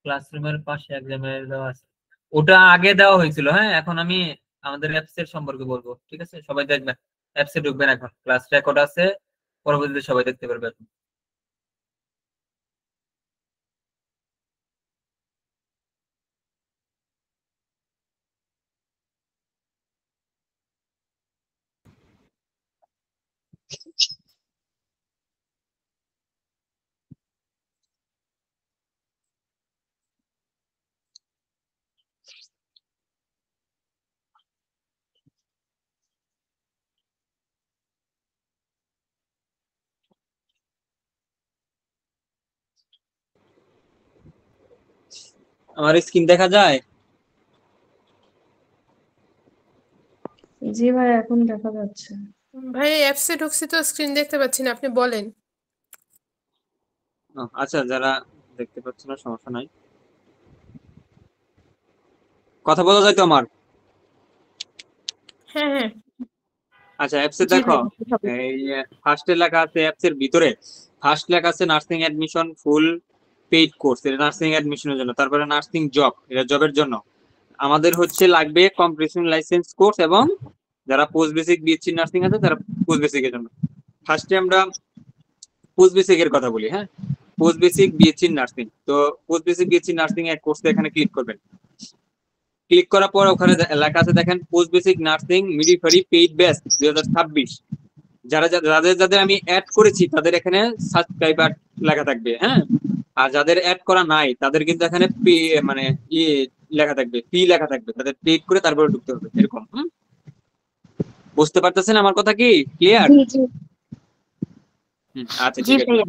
ক্লাসরুমের পাশে এক্সামের দেওয়া আছে, ওটা আগে দেওয়া হয়েছিল। হ্যাঁ, এখন আমি আমাদের অ্যাপস এর সম্পর্কে বলবো, ঠিক আছে? সবাই দেখবেন, অ্যাপসে ঢুকবেন, এখন ক্লাস রেকর্ড আছে, পরবর্তীতে সবাই দেখতে পারবে এখন। আমার স্ক্রিন দেখা যায়? জি ভাই, এখন দেখা যাচ্ছে। ভাই অ্যাপসে ঢুকছি তো স্ক্রিন দেখতে পাচ্ছি না, আপনি বলেন। আচ্ছা, যারা দেখতে পাচ্ছ না সমস্যা নাই, কথা বলা যায় তো আমার? হ্যাঁ হ্যাঁ। আচ্ছা, অ্যাপসে জি দেখো, ভাই, এই ফার্স্টে লেখা আছে, অ্যাপস এর ভিতরে ফার্স্ট লেখা আছে নার্সিং অ্যাডমিশন ফুল পেইড কোর্স, এটা নার্সিং অ্যাডমিশনের জন্য। তারপরে নার্সিং জব, এটা জবের জন্য। আমাদের হচ্ছে লাগবে কম্প্রিহেনসিভ লাইসেন্স কোর্স, এবং যারা পোস্ট বেসিক বিএসসি নার্সিং আছে তারা পোস্ট বেসিক এর জন্য। ফার্স্টে আমরা পোস্ট বেসিক এর কথা বলি। হ্যাঁ, পোস্ট বেসিক বিএসসি নার্সিং। তো পোস্ট বেসিক বিএসসি নার্সিং এর কোর্সে এখানে ক্লিক করবেন। ক্লিক করার পর ওখানে লেখা আছে, দেখেন, post basic nursing midwifery paid batch 2026। যাদের যাদের আমি অ্যাড করেছি তাদের এখানে সাবস্ক্রাইবার লেখা থাকবে। হ্যাঁ, আর যাদের অ্যাড করা নাই তাদের কিন্তু এখানে মানে লেখা থাকবে, ফি লেখা থাকবে, তাদের পেড করে তারপরে ঢুকতে হবে, এরকম। বুঝতে পারতেছেন আমার কথা কি? ক্লিয়ার? জি জি আচ্ছা, জি ঠিক আছে। ভাইয়া।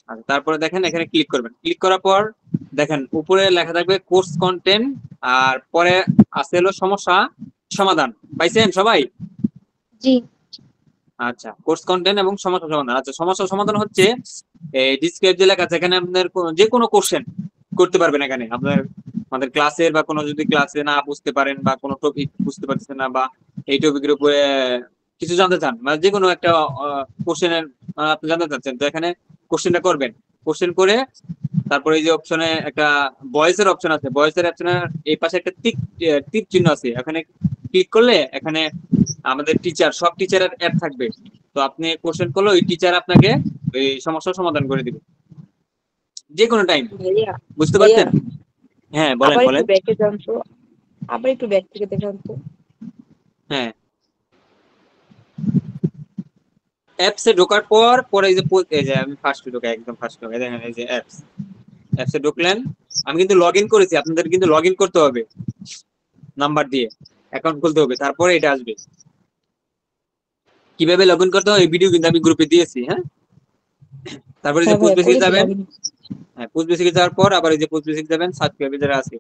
আচ্ছা, তারপরে দেখেন এখানে ক্লিক করবেন। ক্লিক করার পর দেখেন উপরে লেখা থাকবে কোর্স কন্টেন্ট, আর পরে আছে হলো সমস্যা সমাধান। পাইছেন সবাই? জি আচ্ছা, কোর্স কন্টেন্ট এবং সমস্যা সমাধান। আচ্ছা, সমস্যা সমাধান হচ্ছে এই ডিসক্রাইব যে লেখা আছে, এখানে আপনার যে কোনো কোশ্চেন করতে পারবেন। এখানে আপনার আমাদের ক্লাসের বা কোনো যদি ক্লাসে না বুঝতে পারেন বা কোনো টপিক বুঝতে পারছেন না, বা এই টপিকের উপরে কিছু জানতে চান, মানে যে কোনো একটা কোশ্চেনের আপনি জানতে চাচ্ছেন, তো এখানে কোশ্চেনটা করবেন। কোশ্চেন করে তারপরে এই যে অপশনে একটা ভয়েসের অপশন আছে, ভয়েসের অপশনের এই পাশে একটা টিক টিক চিহ্ন আছে, এখানে ক্লিক করলে এখানে আমাদের টিচার, সব টিচারের অ্যাড থাকবে। তো আপনি কোশ্চেন করলে ওই টিচার আপনাকে এই সমস্যার সমাধান করে দিবে যে কোনো টাইম। ভাইয়া, বুঝতে ভাইয়া পারছেন? হ্যাঁ, বলেন আবার একটু বলেন। ব্যাকে যান তো, আবার একটু ব্যাক থেকে দেখান তো। হ্যাঁ, অ্যাপসে ঢোকার পর পরে এই যে এই যে আমি ফার্স্টে ঢোকা, একদম ফার্স্ট ঢোকা, দেখেন এই যে অ্যাপসে ঢুকলেন। আমি কিন্তু লগ ইন করেছি, আপনাদের কিন্তু লগ ইন করতে হবে নাম্বার দিয়ে, অ্যাকাউন্ট খুলতে হবে, তারপরে এটা আসবে। কিভাবে লগ ইন করতে হয় এই ভিডিও কিন্তু আমি গ্রুপে দিয়েছি। হ্যাঁ, তারপরে যে হ্যাঁ পোস্ট ভাইয়া, বেসিকে করেছি যাবেন। লগইন। হ্যাঁ, পোস্ট বেসিকে যাওয়ার পর আবার এই যে পোস্ট বেসিক যাবেন, সাবস্ক্রাইব যারা আছে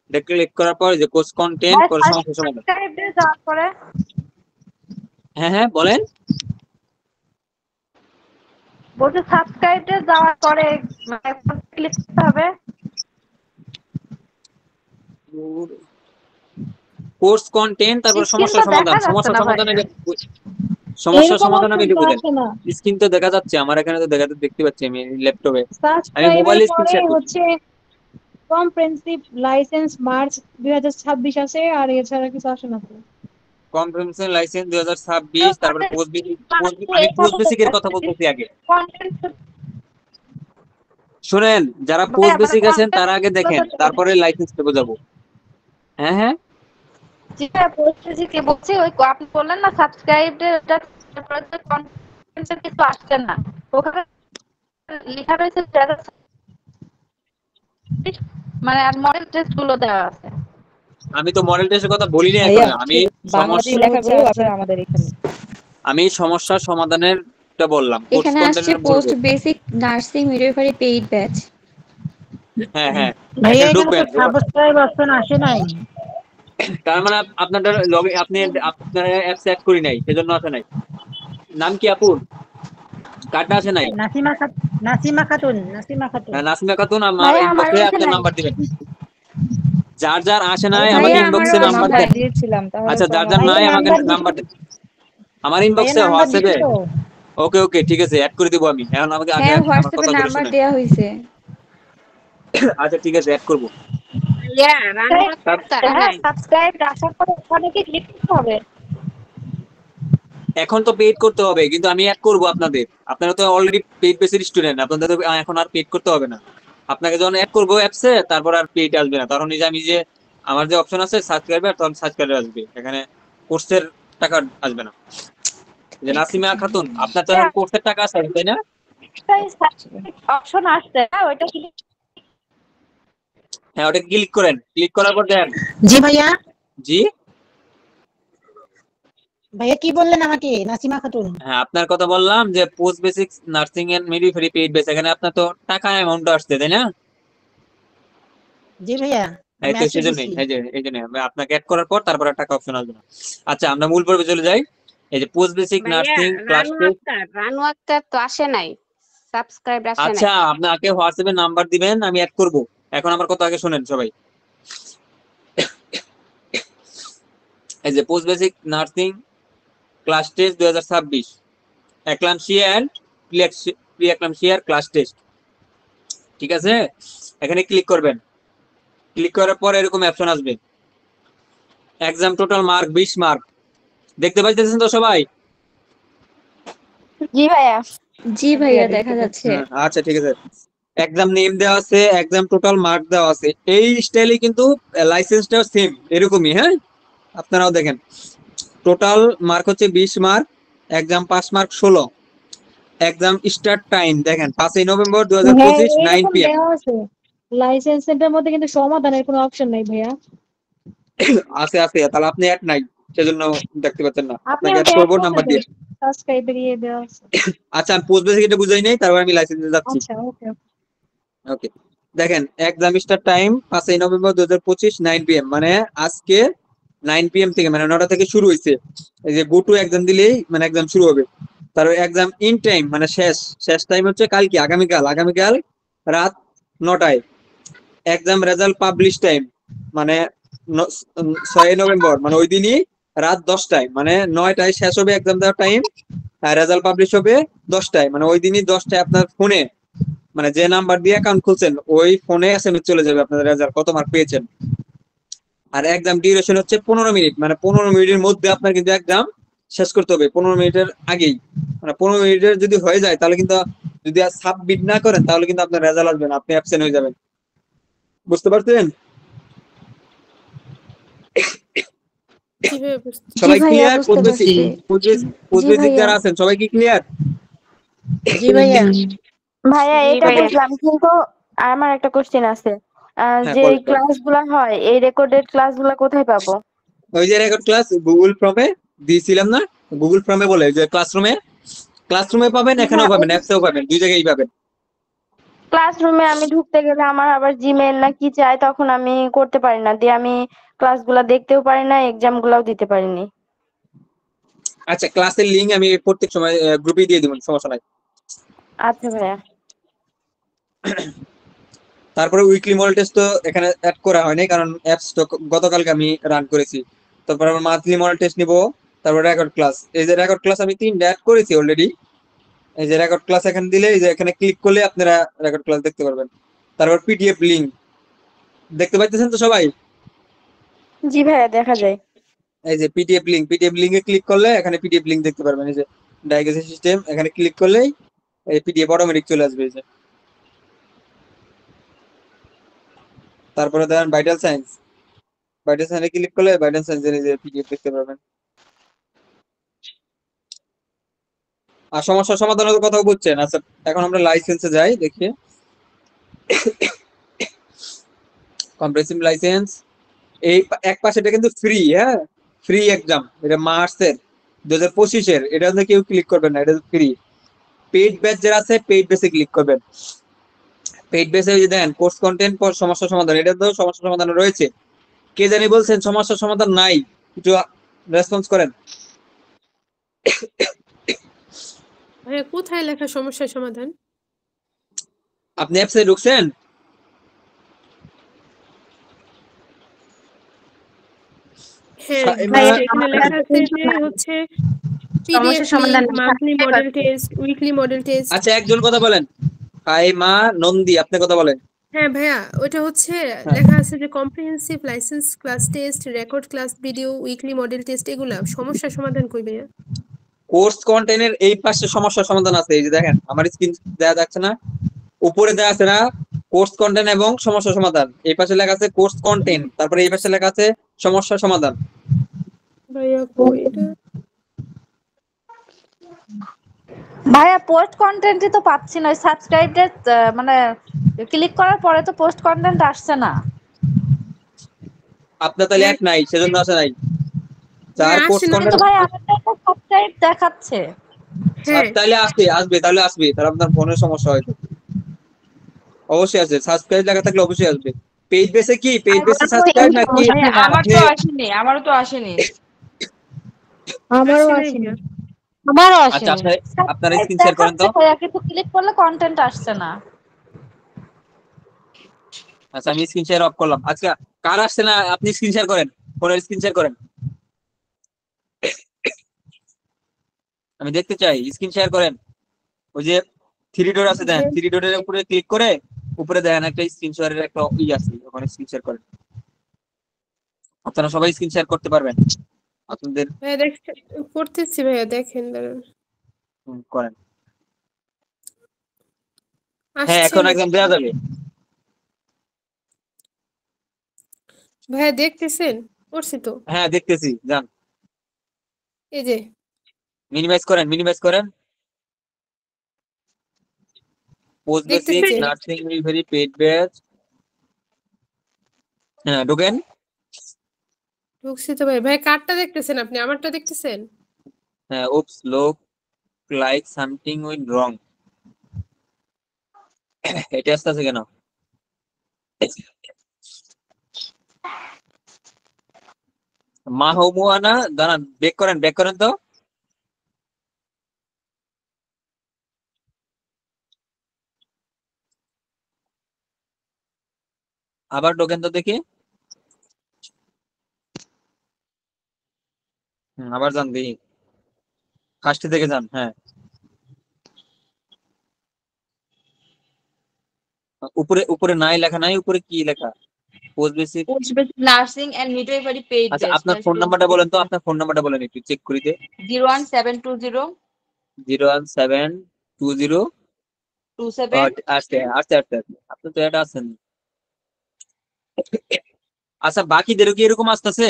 এটা ক্লিক করার পর যে কোর্স কন্টেন্ট, ভাই পরে সমস্যা সমাধান। সাবস্ক্রাইবে যাওয়ার পরে, হ্যাঁ হ্যাঁ, বলেন। বলতে সাবস্ক্রাইবে যাওয়ার পরে মানে ক্লিক করতে হবে। কোর্স কন্টেন্ট, তারপর সমস্যা স্ক্রিনটা সমাধান। দেখা যাচ্ছে সমস্যা না সমাধান ভাইয়া। সমস্যা এরকম সমাধান আমি অপশন এটা তো বুঝেন। আসে না। স্ক্রিন তো দেখা যাচ্ছে আমার এখানে, তো দেখতে পাচ্ছি আমি ল্যাপটপে। আমি সাবস্ক্রাইবের মোবাইলে স্ক্রিন পরে শেয়ার করছি। হচ্ছে কম্প্রিহেনসিভ লাইসেন্স মার্চ 2026 আছে, আর এছাড়া কিছু আসে না তো। কম্প্রিহেনসিভ লাইসেন্স 2026, তারপরে পোস্ট বেসিক। আমি পোস্ট বেসিকের কথা বলতেছি আগে। শুনেন, যারা পোস্ট বেসিক আছেন তারা আগে দেখেন, তারপরে লাইসেন্সটা বোঝাবো। হ্যাঁ হ্যাঁ, যেটা বলতেছি কি বলছি, ওই আপনি বললেন না সাবস্ক্রাইবটা কন্টেন্টের কিছু আসছে না, ওখানে লেখা রয়েছে মানে আর মডেল টেস্ট গুলো দেওয়া আছে। আমি তো মডেল টেস্টের কথা বলিনি এখন। ভাইয়া আমি বাংলাদেশি সমস্যা লেখাগুলো আছে আমাদের এখানে। আমি সমস্যার সমাধানেরটা বললাম, কোর্স এখানে আসছে কন্টেন্টের বলবো। Post basic nursing midwifery paid batch. হ্যাঁ হ্যাঁ, ভাইয়া এখানে এখানে তো ঢুকবেন। সাবস্ক্রাইব অপশন আসে নাই। তার মানে আপনার আপনার অ্যাপস অ্যাড করি নাই, সেজন্য আসে নাই। নাম কি আপুর? কার্ডটা আসে নাই? নাসিমা খাতুন, নাসিমা খাতুন। নাসিমা খাতুন, আমার ভাইয়া আমার ইনবক্সে কাছে আপনার নাই। নাম্বার দিবেন। যার যার আসে নাই আমাকে ভাইয়া ইনবক্সে আমারও নাম্বার নাম্বার দেন। দিয়েছিলাম, তাহলে আচ্ছা, তো যার আমার যার ভাইয়া নাই আমাকে নাম্বার নাম্বার দেন আমার ভাইয়া ইনবক্সে, নাম্বার হোয়াটসঅ্যাপে। দিছিল। ওকে ওকে, ঠিক আছে, অ্যাড করে দিব আমি। এখন আমাকে আগে হ্যাঁ আমার হোয়াটসঅ্যাপে কথাগুলো নাম্বার শুনেন। দেওয়া হয়েছে। আচ্ছা ঠিক আছে, অ্যাড করব। ভাইয়া রান্না করতে হ্যাঁ নাই। সাবস্ক্রাইব আসার পরে ওখানে কি ক্লিক করতে হবে? এখন তো পেড করতে হবে, কিন্তু আমি অ্যাড করব আপনাদের। আপনারা তো অলরেডি পেড বেসের স্টুডেন্ট, আপনাদের তো এখন আর পেড করতে হবে না। আপনাকে যখন অ্যাড করবো অ্যাপসে, তারপর আর পেড আসবে না। তখন এই যে আমি যে আমার যে অপশন আছে সাবস্ক্রাইবার, তখন সাবস্ক্রাইবার আসবে, এখানে কোর্সের টাকা আসবে না। যে নাসিমা খাতুন, আপনার তো এখন কোর্সের টাকা আসবে, তাই না? অপশন আসছে, হ্যাঁ ওইটা ক্লিক হ্যাঁ, ওটা ক্লিক করেন, ক্লিক করার পর দেখেন। জি ভাইয়া, জি ভাইয়া কি বললেন আমাকে? নাসিমা খাতুন। হ্যাঁ, আপনার কথা বললাম যে post basic nursing and midwifery paid base, এখানে আপনার তো টাকা অ্যামাউন্ট আসছে, তাই না? জি ভাইয়া, এই আমি তো আসে সেজন্যই, দিছি। এই জন্য আমি আপনাকে অ্যাড করার পর তারপর আর টাকা অপশন আসবে না। আচ্ছা, আমরা মূল পর্বে চলে যাই। এই যে পোস্ট বেসিক ভাইয়া nursing class test. Ranu Akter তো আসে নাই, সাবস্ক্রাইব আসে নাই। আচ্ছা, আপনাকে হোয়াটসঅ্যাপে নাম্বার দিবেন, আমি অ্যাড করব। এখন আমার কথা আগে শুনেন সবাই। এই যে post basic nursing class test 2026, eclampsia and pre এক্লামশিয়ার ক্লাস টেস্ট, ঠিক আছে? এখানে ক্লিক করবেন। ক্লিক করার পর এরকম অপশন আসবে, এক্সাম টোটাল মার্ক 20 মার্ক। দেখতে পাইতেছেন তো সবাই? জি ভাইয়া। জি ভাইয়া দেখা যাচ্ছে। আচ্ছা ঠিক আছে। এক্সাম নেম দেওয়া আছে, এক্সাম টোটাল মার্ক দেওয়া আছে। এই স্টাইলে কিন্তু লাইসেন্সটাও সেম এরকমই। হ্যাঁ, আপনারাও দেখেন, টোটাল মার্ক হচ্ছে 20 mark, exam pass mark 16। Exam start time দেখেন 5 নভেম্বর 2025 9 PM। লাইসেন্স সেন্টার মধ্যে কিন্তু সমাধানের কোনো অপশন নাই ভাইয়া। আছে আছে, তাহলে আপনি অ্যাড নাই, সেজন্য দেখতে পাচ্ছেন না। আপনি আপনাকে অ্যাড আমাকে করবো নাম্বার দিয়ে। সাবস্ক্রাইবার ইয়ে দেওয়া আছে। আচ্ছা, আমি পোস্ট বেসিক এটা বুঝাই নাই, তারপর আমি লাইসেন্সে যাচ্ছি। আচ্ছা ওকে। ওকে, দেখেন exam start time 5 November 2025 9 PM, মানে আজকে 9 PM থেকে, মানে 9টা থেকে শুরু হয়েছে। এই যে গো টু এক্সাম দিলেই মানে এক্সাম শুরু হবে। তারপর এক্সাম ইন টাইম মানে শেষ টাইম হচ্ছে কালকে, আগামীকাল রাত 9টায়। এক্সাম রেজাল্ট পাবলিশ টাইম মানে 6 নভেম্বর, মানে ওই দিনই রাত 10টায়, মানে 9টায় শেষ হবে এক্সাম দেওয়ার টাইম, আর রেজাল্ট পাবলিশ হবে 10টায়, মানে ওই দিনই 10টায় আপনার ফোনে, মানে যে নাম্বার দিয়ে অ্যাকাউন্ট খুলছেন ওই ফোনে এসএমএস চলে যাবে আপনাদের রেজাল্ট কত মার্ক পেয়েছেন। আর এক্সাম ডিউরেশন হচ্ছে 15 মিনিট, মানে 15 মিনিটের মধ্যে আপনার কিন্তু এক্সাম শেষ করতে হবে, 15 মিনিটের আগেই। মানে 15 মিনিটের যদি হয়ে যায় তাহলে কিন্তু, যদি আর সাবমিট না করেন তাহলে কিন্তু আপনার রেজাল্ট আসবে না, আপনি অ্যাবসেন্ট হয়ে যাবেন। বুঝতে পারছেন? জি ভাইয়া বুঝতে সবাই ভাইয়া, ক্লিয়ার? বুঝতে পারছি। পোস্ট ভাইয়া। যারা আছেন সবাই কি ক্লিয়ার? জি ভাইয়া, ভাইয়া জি এটা ভাইয়া। দেখলাম, কিন্তু আমার একটা কোশ্চেন আছে। হ্যাঁ, যে বলেন। ক্লাসগুলো হয়, এই রেকর্ডেড ক্লাসগুলো কোথায় পাবো? ওই যে রেকর্ড ক্লাস গুগল ফর্মে দিয়েছিলাম না, গুগল ফর্মে বলে যে ক্লাসরুমে পাবেন, এখানেও পাবেন, অ্যাপসেও পাবেন, দুই জায়গায় পাবেন। ক্লাসরুমে আমি ঢুকতে গেলে আমার আবার জিমেইল না কি চাই, তখন আমি করতে পারি না, দিয়ে আমি ক্লাসগুলো দেখতেও পারি না, এক্সামগুলোও দিতে পারিনি। আচ্ছা, ক্লাসের লিংক আমি প্রত্যেক সময় গ্রুপে দিয়ে দিব, সমস্যা নাই। আচ্ছা ভাইয়া। তারপরে উইকলি মডেল টেস্ট তো এখানে অ্যাড করা হয়নি, কারণ অ্যাপস তো গতকালকে আমি রান করেছি। তারপর আমরা মান্থলি মডেল টেস্ট নিব। তারপর রেকর্ড ক্লাস, এই যে রেকর্ড ক্লাস আমি 3টা অ্যাড করেছি অলরেডি। এই যে রেকর্ড ক্লাস এখানে দিলে, এই যে এখানে ক্লিক করলে আপনারা রেকর্ড ক্লাস দেখতে পারবেন। তারপর পিডিএফ লিংক দেখতে পাইতেছেন তো সবাই? জি ভাইয়া দেখা যায়। এই যে পিডিএফ লিংকে ক্লিক করলে এখানে পিডিএফ লিংক দেখতে পারবেন। এই যে ডায়াগনোসিস সিস্টেম, এখানে ক্লিক করলেই এই পিডিএফ অটোমেটিক চলে আসবে। এই যে তারপরে দেখেন ভাইটাল সায়েন্সে ক্লিক করলে ভাইটাল সায়েন্সের এই যে পিডিএফ দেখতে পারবেন। আর সমস্যা সমাধানের কথা বুঝছেন? আচ্ছা, এখন আমরা লাইসেন্সে যাই, দেখি কম্প্রেহেনসিভ লাইসেন্স। এই এক পাশে এটা কিন্তু ফ্রি, হ্যাঁ ফ্রি এক্সাম, এটা মার্চের 2025-এর, এটা কেউ ক্লিক করবেন না, এটা ফ্রি। পেইড ব্যাচ যারা আছে পেইড বেসে ক্লিক করবেন। পেইড বেসে যে দেন কোর্স কন্টেন্ট পর সমস্যা সমাধান, এটা তো সমস্যা সমাধান রয়েছে। কে জানি বলছেন সমস্যা সমাধান নাই, একটু রেসপন্স করেন। ভাইয়া কোথায় লেখা সমস্যার সমাধান? আপনি অ্যাপসে ঢুকছেন? হ্যাঁ ভাইয়া, এখানে লেখা আছে যে হচ্ছে PDF link, monthly model test, weekly model test. আচ্ছা, একজন কথা বলেন, মা নন্দী, আপনি কথা বলেন। হ্যাঁ ভাইয়া, ওইটা হচ্ছে হ্যাঁ, লেখা আছে যে comprehensive licence class test, record class video, weekly model test, এগুলা সমস্যার সমাধান কই ভাইয়া? কোর্স কন্টেন্টের এই পাশে সমস্যার সমাধান আছে। এই যে দেখেন আমার স্ক্রিন দেওয়া যাচ্ছে না, উপরে দেওয়া আছে না কোর্স কন্টেন্ট এবং সমস্যা সমাধান, এই পাশে লেখা আছে কোর্স কন্টেন্ট, তারপরে এই পাশে লেখা আছে সমস্যা সমাধান। ভাইয়া কই এটা? ভাইয়া পোস্ট কন্টেন্টই তো পাচ্ছি না, সাবস্ক্রাইবের মানে ক্লিক করার পরে তো পোস্ট কন্টেন্ট আসছে না। আপনার তাহলে অ্যাপ নাই, সেজন্য আসে নাই। যার হ্যাঁ, কোর্স আসে না কিন্তু কন্টেন্ট ভাই আমার তো একটা সাবস্ক্রাইব দেখাচ্ছে। হ্যাঁ, তাহলে আসবে তাহলে আপনার ফোনের সমস্যা হয়তো। অবশ্যই আসবে, সাবস্ক্রাইব লেখা থাকলে অবশ্যই আসবে। পেজ বেসে কি, পেজ বেসে সাবস্ক্রাইব নাকি ভাইয়া আমার আপনি? তো আসেনি, আমারও তো আসেনি। আমারও আসে নাই আসেনি। ভাইয়া। আমারও আচ্ছা, আসেনি। আপনার সাবস্ক্রাইব স্ক্রিন শেয়ার করেন দেখাচ্ছে তো। ভাইয়া, কিন্তু ক্লিক করলে কন্টেন্ট আসছে না। আচ্ছা, আমি স্ক্রিন শেয়ার অফ করলাম। আচ্ছা, কার আসছে না আপনি স্ক্রিন শেয়ার করেন, ফোনের স্ক্রিন শেয়ার করেন, আমি দেখতে চাই। স্ক্রিন শেয়ার করেন, ওই যে থ্রি ডট আছে, দেন থ্রি ডটের উপরে ক্লিক করে উপরে দেখেন একটা স্ক্রিন শেয়ারের একটা আছে, ওখানে স্ক্রিন শেয়ার করেন। আপনারা সবাই স্ক্রিন শেয়ার করতে পারবেন আপনাদের। ভাইয়া করতেছি ভাইয়া, দেখেন দাঁড়ান। করেন। হ্যাঁ, আসছে এখন না একদম দেওয়া যাবে। ভাইয়া, দেখতেছেন? করছি তো, হ্যাঁ, দেখতেছি, যান এই যে মিনিমাইজ করেন। পোস্ট বেসিক দেখতেছি। নার্সিং ডেলিভারি পেড ব্যাচ, হ্যাঁ ঢোকেন। ঢুকছি তো ভাই। ভাই কার্ডটা দেখতেছেন আপনি? আমারটা দেখতেছেন? হ্যাঁ, oops look like something with wrong, এটা আসতেছে কেন? মাহমুয়ানা, দাঁড়ান, ব্যাক করেন তো। আবার ঢোকেন তো দেখি। আবার যান দেখি, ফার্স্ট থেকে যান। হ্যাঁ, উপরে উপরে নাই লেখা, নাই উপরে কি লেখা? Post basic. Post basic nursing and midwifery paid আচ্ছা, ব্যাচ আপনার ফোন নাম্বারটা বলেন তো, আপনার ফোন নাম্বারটা বলেন একটু চেক করি দে। 01720 01720। 27। আসছে আসছে আসছে আসছে। আপনি তো এটা আছেন। আচ্ছা, বাকিদেরও কি এরকম আসতেছে?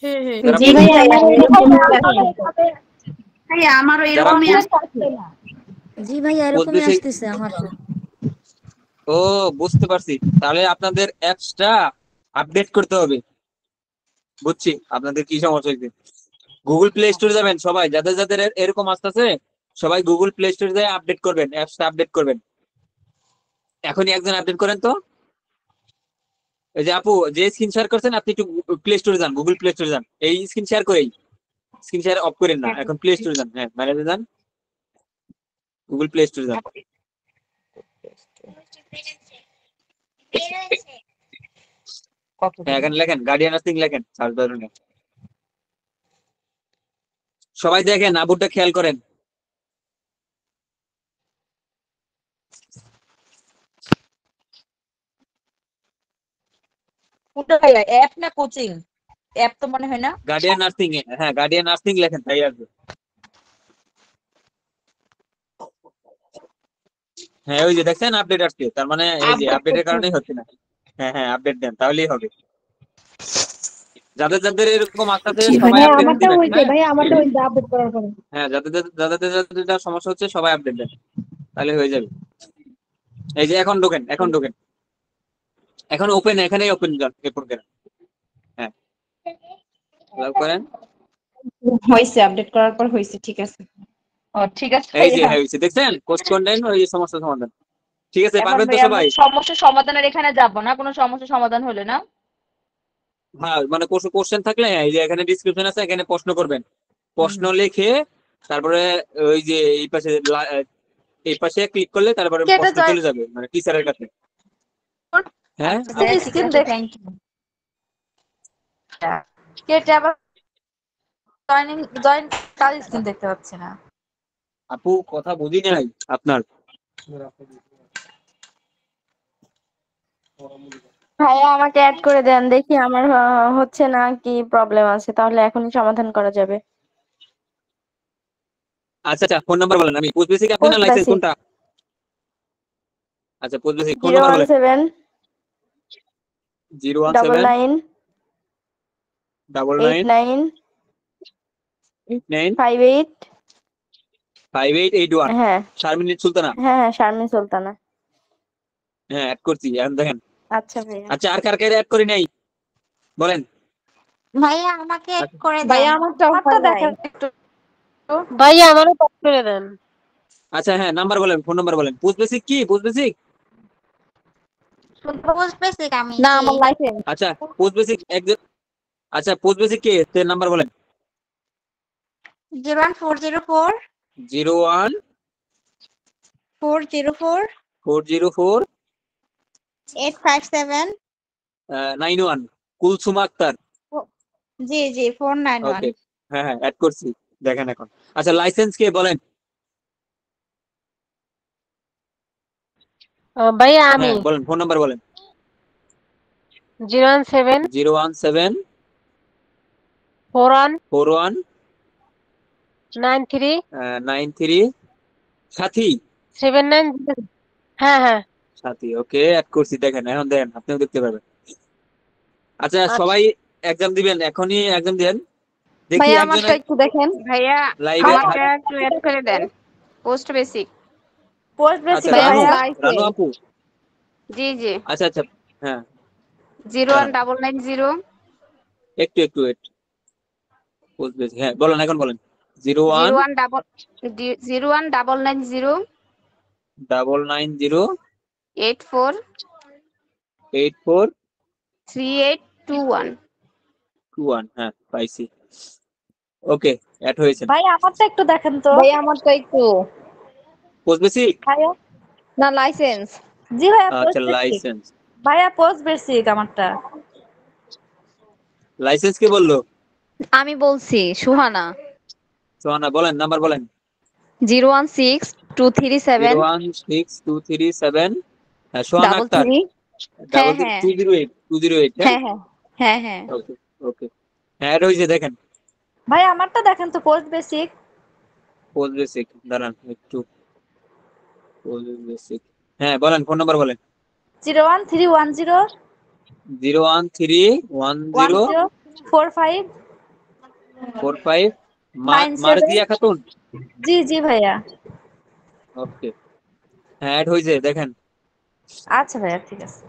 হ্যাঁ হ্যাঁ, যারা জি post- ভাইয়া, আমারও এরকমই আসছে। ভাইয়া আমারও যারা এরকমই post- আসছে না। জি ভাইয়া, পোস্ট এরকমই বেসিক। আসতেছে আমারও। ও, বুঝতে পারছি। তাহলে আপনাদের অ্যাপসটা আপডেট করতে হবে। বুঝছি আপনাদের কি সমস্যা হয়েছে। গুগল প্লে স্টোরে যাবেন সবাই, যাদের যাদের এরকম আসতেছে, সবাই গুগল প্লে স্টোরে যায় আপডেট করবেন, অ্যাপসটা আপডেট করবেন। এখনই একজন আপডেট করেন তো। এই যে আপু, যে স্ক্রিন শেয়ার করছেন, আপনি একটু প্লে স্টোরে যান, গুগল প্লে স্টোরে যান। এই স্ক্রিন শেয়ার করেই, স্ক্রিন শেয়ার অফ করেন না, এখন প্লে স্টোরে যান। হ্যাঁ, ম্যানেজে যান, গুগল প্লে স্টোরে যান। হ্যাঁ, এখানে লেখেন গার্ডিয়ান নার্সিং, লেখেন সার্চ বারে। সবাই দেখেন, আবুটা খেয়াল করেন। কোনটা ভাইয়া, অ্যাপ না কোচিং? অ্যাপ তো মনে হয় না। গার্ডিয়ান নার্সিং, হ্যাঁ গার্ডিয়ান নার্সিং লেখেন, তাই আসবে। হ্যাঁ, ওই যে দেখছেন আপডেট আসছে, তার মানে এই যে আপডেট আপডেটের করতে কারণেই হচ্ছে না। হ্যাঁ হ্যাঁ, আপডেট দেন, তাহলেই হবে। যাদের যাদের এরকম আসতেছে সবাই ভাইয়া আপডেট আমারটাও দিবেন। হয়েছে, হ্যাঁ ভাইয়া আমারটাও হয়েছে আপডেট করার পরে। হ্যাঁ, যাদের সমস্যা হচ্ছে সবাই আপডেট দেন, তাহলে হয়ে যাবে। এই যে এখন ঢোকেন, এখন ওপেন, এখানেই ওপেন যান, এরপর করেন। হ্যাঁ, লাভ করেন। হয়েছে, আপডেট করার পর হয়েছে, ঠিক আছে। ও ঠিক আছে এই যে ভাইয়া। হয়েছে, দেখছেন কোর্স কন্টেন্ট, ওই যে সমস্যা সমাধান। ঠিক আছে, এখন পারবেন তো ভাইয়া আমরা সবাই? সমস্যা সমাধানের এখানে যাব না, কোনো সমস্যা সমাধান হলে না? হ্যাঁ, মানে কোশ্চেন থাকলে এই যে এখানে ডিসক্রিপশন আছে, এখানে প্রশ্ন করবেন, প্রশ্ন লিখে তারপরে ওই যে এই পাশে ক্লিক করলে তারপরে কেটে প্রশ্ন যায়। চলে যাবে মানে টিচারের কাছে। হ্যাঁ, আচ্ছা ভাইয়া, ঠিক স্ক্রিন আছে, থ্যাংক ইউ। কেটে আবার জয়েন কার স্ক্রিন দেখতে পাচ্ছি না। আপু কথা বুঝি নাই আপনার। ভাইয়া আমাকে অ্যাড করে দেন, দেখি আমার হচ্ছে না কি প্রবলেম আছে, তাহলে এখনই সমাধান করা যাবে। আচ্ছা আচ্ছা, ফোন নাম্বার বলেন। আমি পোস্ট বেসিক আপনি না পোস্ট লাইসেন্স বেসিক কোনটা? আচ্ছা, পোস্ট বেসিক ফোন নাম্বার বলেন। 017 017 99 89 58 5881। হ্যাঁ শারমিন সুলতানা। হ্যাঁ হ্যাঁ, শারমিন সুলতানা। হ্যাঁ, অ্যাড করছি, এখন দেখেন। আচ্ছা ভাইয়া। আচ্ছা, আর কার কার অ্যাড করি নাই বলেন। ভাইয়া আমাকে add করে ভাইয়া দেন। আমারটাও আমারটা হয় নাই। দেখেন একটু। ভাইয়া আমারও পাস করে দেন। আচ্ছা, হ্যাঁ, নাম্বার বলেন, ফোন নাম্বার বলেন। পোস্ট বেসিক কি? Post basic? পোস্ট বেসিক আমি না, জি। আমার লাইসেন্স। আচ্ছা, পোস্ট বেসিক একজন। আচ্ছা, পোস্ট বেসিক কে? এর নাম্বার বলেন। 01404 01 404 404 857 91। কুলসুমা আক্তার। জি জি 491। ওকে, হ্যাঁ হ্যাঁ, অ্যাড করছি, দেখেন এখন। আচ্ছা, লাইসেন্স কে বলেন? ভাইয়া আমি হ্যাঁ বলেন, ফোন নাম্বার বলেন। 017 017 41 41 93 93 সাথী। 79। হ্যাঁ হ্যাঁ। সাথী, ওকে, অ্যাড করছি, দেখেন এখন, দেখেন আপনিও দেখতে পাবেন। আচ্ছা, আচ্ছা। সবাই এক্সাম দিবেন, এখনই এক্সাম দিবেন। দেখি ভাইয়া একজন আমারটা একটু দেখেন। ভাইয়া লাইভে। আমাকে একটু অ্যাড করে দেন, পোস্ট বেসিক। পোস্ট আচ্ছা, বেসিক রানু, লাইসেন্স। রানু আপু। জি জি। আচ্ছা আচ্ছা, হ্যাঁ, 01990 একটু একটু একটু পোস্ট বেসিক, হ্যাঁ বলেন, এখন বলেন। 01 01990 990 84 84 3821। 21। হ্যাঁ, পাইছি। ওকে, অ্যাড হয়েছে। ভাই আমারটা একটু দেখেন তো। ভাইয়া আমারটা একটু। Post basic. ভাইয়া না, লাইসেন্স। জি ভাইয়া আচ্ছা, পোস্ট বেসিক। লাইসেন্স। ভাইয়া পোস্ট বেসিক আমারটা। লাইসেন্স কে বললো? আমি বলছি সুহানা। সোহানা, বলেন, নাম্বার বলেন। 016 237 016 237 সোহানা আক্তার। 33। হ্যাঁ হ্যাঁ 208 208। হ্যাঁ, হ্যাঁ হ্যাঁ হ্যাঁ হ্যাঁ। ওকে ওকে, হ্যাঁ, অ্যাড হয়েছে, দেখেন। ভাই আমারটা দেখেন তো পোস্ট বেসিক। পোস্ট বেসিক, দাঁড়ান একটু। পোস্ট বেসিক, হ্যাঁ বলেন, ফোন নাম্বার বলেন। 01310 01310 45 45 97। মারজিয়া খাতুন। জি জি ভাইয়া। ওকে, হ্যাঁ, অ্যাড হয়েছে, দেখেন। আচ্ছা ভাইয়া, ঠিক আছে।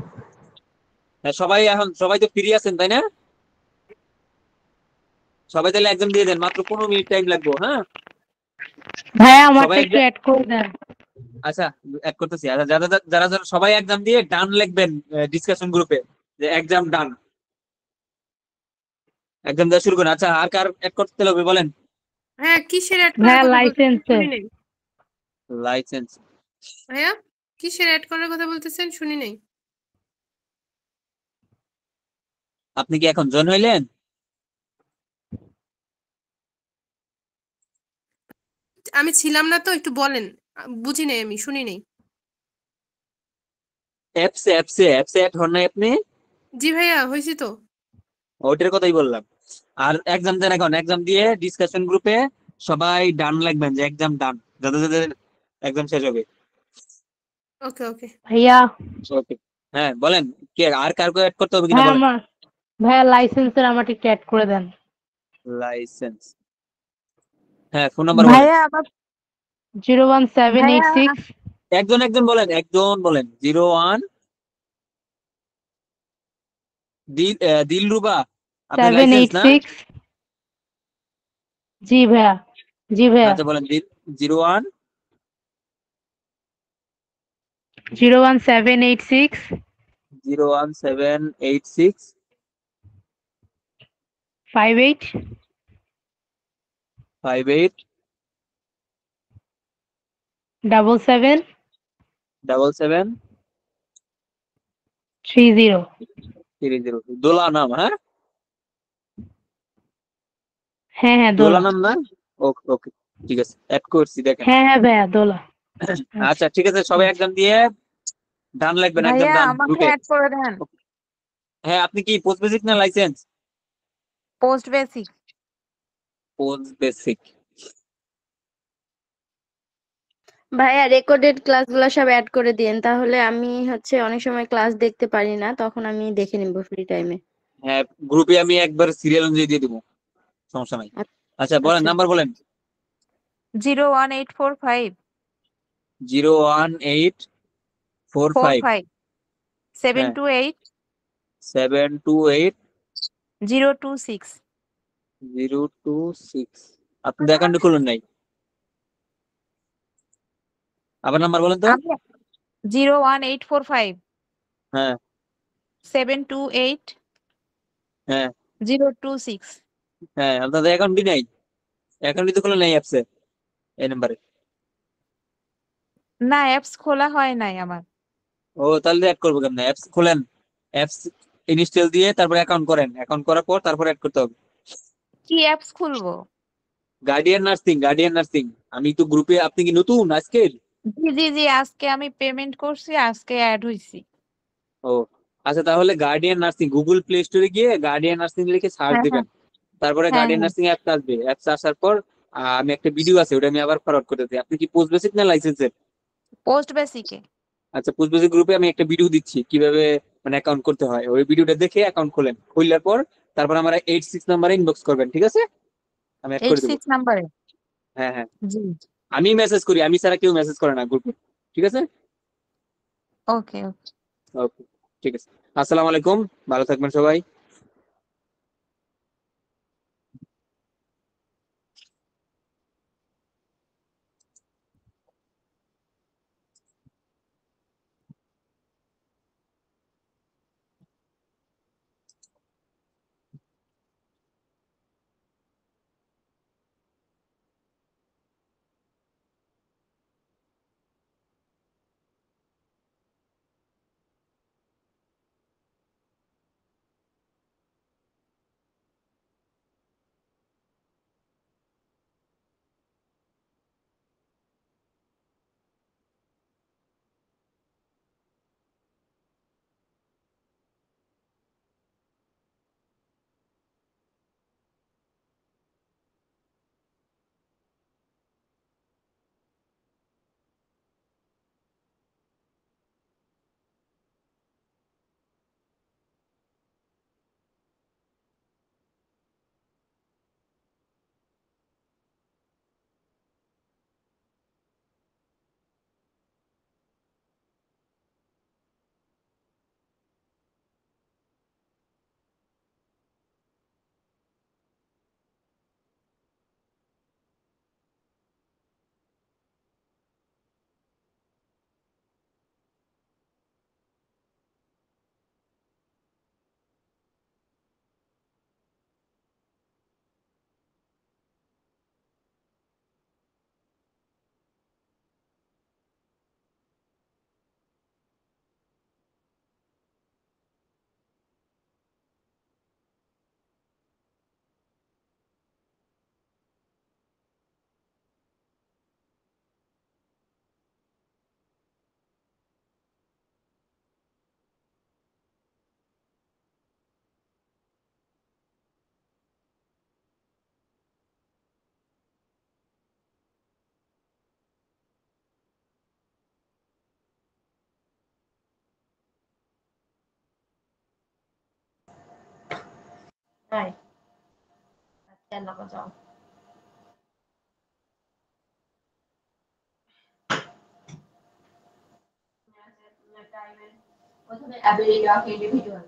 হ্যাঁ, সবাই তো ফ্রি আছেন, তাই না? সবাই তাহলে এক্সাম দিয়ে দেন, মাত্র 15 মিনিট টাইম লাগবে। হ্যাঁ, ভাইয়া সবাই আমারটা একটু অ্যাড করে দেন। আচ্ছা, অ্যাড করতেছি। আচ্ছা, যারা যারা যারা সবাই এক্সাম দিয়ে ডান লিখবেন ডিসকাশন গ্রুপে, যে এক্সাম ডান। এক্সাম দেওয়া শুরু করেন। আচ্ছা, আর কার অ্যাড করতে হবে বলেন। হ্যাঁ, কিসের অ্যাড করার কথা বলতেছেন শুনি নাই। লাইসেন্স। ভাইয়া কিসের অ্যাড করার কথা বলতেছেন শুনি নাই। আপনি কি এখন জয়েন হইলেন? আমি ছিলাম না তো, একটু বলেন। বুঝি নাই, আমি শুনি নাই। অ্যাপসে অ্যাড হন নাই আপনি? জি ভাইয়া, হয়েছি তো। ওইটার কথাই বললাম। আর এক্সাম দেন, এখন এক্সাম দিয়ে ডিসকাশন গ্রুপে সবাই ডান লিখবেন, যে এক্সাম ডান, যাদের যাদের এক্সাম শেষ হবে। ওকে ওকে ভাইয়া ওকে, হ্যাঁ বলেন। কে আর কার অ্যাড করতে হবে কিনা বলেন। ভাইয়া লাইসেন্সের আমারটা একটু অ্যাড করে দেন। লাইসেন্স, হ্যাঁ, ফোন নাম্বার বলেন। ভাইয়া আমার 01786 একজন বলেন, 01 দিলরুবা, আপনার লাইসেন্স না? 786। জি ভাইয়া জি ভাইয়া। আচ্ছা, বলেন 01 01786 01786 58 58 77 77 30। 30। দোলা নাম? হ্যাঁ, হ্যাঁ হ্যাঁ দোলা দোলা। নাম না? ওকে ওকে, ঠিক আছে, অ্যাড করছি, দেখেন। হ্যাঁ হ্যাঁ ভাইয়া দোলা। আচ্ছা, ঠিক আছে, সবাই এক্সাম দিয়ে ডান লাগবে না, একদম ভাইয়া ডান আমাকে গ্রুপে। অ্যাড করে দেন। হ্যাঁ, আপনি কি পোস্ট বেসিক না licence? Post basic. Post basic. ভাইয়া রেকর্ডেড ক্লাসগুলো সব অ্যাড করে দিন, তাহলে আমি হচ্ছে অনেক সময় ক্লাস দেখতে পারি না, তখন আমি দেখে নিব ফ্রি টাইমে। হ্যাঁ, গ্রুপে আমি একবার সিরিয়াল অনুযায়ী দিয়ে দিব, সমস্যা নাই। আচ্ছা বলেন, আচ্ছা, নাম্বার বলেন। 01845 01845 45 হ্যাঁ 728 728 026। 026। আপনাদের অ্যাকাউন্টে খুলুন নাই, আবার নাম্বার বলেন তো। আমি 01845 হ্যাঁ 728 হ্যাঁ 026। হ্যাঁ, আপনাদের অ্যাকাউন্টই নাই, অ্যাকাউন্টই তো খুলুন নাই অ্যাপসে, এই নাম্বারে। না, অ্যাপস খোলা হয় নাই আমার। ও তাহলে অ্যাড করবো কেমন? অ্যাপস খোলেন, অ্যাপস ইনস্টল দিয়ে তারপর অ্যাকাউন্ট করেন, অ্যাকাউন্ট করার পর তারপর অ্যাড করতে হবে। কি অ্যাপস খুলবো? Guardian nursing, guardian nursing. আমি তো গ্রুপে, আপনি কি নতুন আজকের? জি জি জি, আজকে আমি পেমেন্ট করছি, আজকে অ্যাড হইছি। ও আচ্ছা, তাহলে গার্ডিয়ান নার্সিং গুগল প্লে স্টোরে গিয়ে গার্ডিয়ান নার্সিং লিখে সার্চ হ্যাঁ হ্যাঁ দিবেন, তারপরে হ্যাঁ গার্ডিয়ান হ্যাঁ। নার্সিং অ্যাপস আসবে। অ্যাপস আসার পর আমি একটা ভিডিও আছে, ওটা আমি আবার ফরওয়ার্ড করে দিই। আপনি কি পোস্ট বেসিক না লাইসেন্সের? পোস্ট বেসিকে। আচ্ছা, পোস্ট বেসিক গ্রুপে আমি একটা ভিডিও দিচ্ছি কিভাবে মানে অ্যাকাউন্ট করতে হয়, ওই ভিডিওটা দেখে অ্যাকাউন্ট খোলেন, খুললার পর তারপর আমার 86 নাম্বারে ইনবক্স করবেন, ঠিক আছে? আমি অ্যাড করে দেবো। 86 নাম্বারে। হ্যাঁ হ্যাঁ, জি। আমি মেসেজ করি, আমি ছাড়া কেউ মেসেজ করে না গ্রুপে, ঠিক আছে? ওকে ওকে। ওকে, ঠিক আছে। আসসালামু আলাইকুম, ভালো থাকবেন সবাই। Hai, latihan apa dong? Saya punya timer. What's the ability of individual?